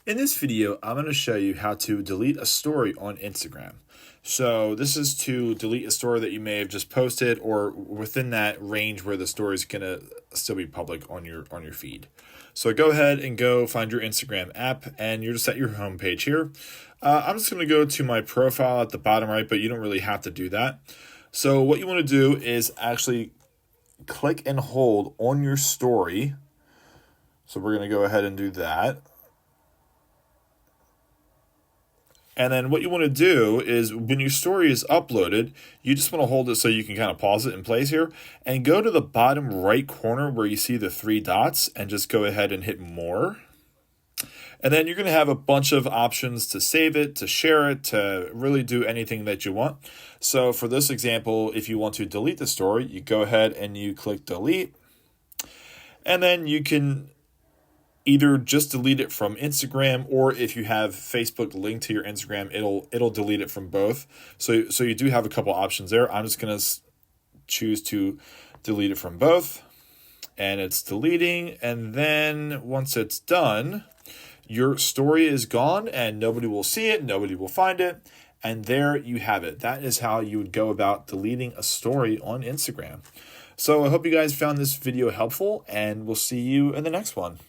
In this video, I'm going to show you how to delete a story on Instagram. So this is to delete a story that you may have just posted or within that range where the story is going to still be public on your feed. So go ahead and go find your Instagram app and you're just at your home page here. I'm just going to go to my profile at the bottom right, but you don't really have to do that. So what you want to do is actually click and hold on your story. So we're going to go ahead and do that. And then what you want to do is when your story is uploaded, you just want to hold it so you can kind of pause it in place here and go to the bottom right corner where you see the three dots and just go ahead and hit more. And then you're going to have a bunch of options to save it, to share it, to really do anything that you want. So for this example, if you want to delete the story, you go ahead and you click delete. And then you can either just delete it from Instagram, or if you have Facebook linked to your Instagram, it'll delete it from both. So you do have a couple options there. I'm just going to choose to delete it from both, and it's deleting. And then once it's done, your story is gone and nobody will see it, nobody will find it. And there you have it. That is how you would go about deleting a story on Instagram. So I hope you guys found this video helpful, and we'll see you in the next one.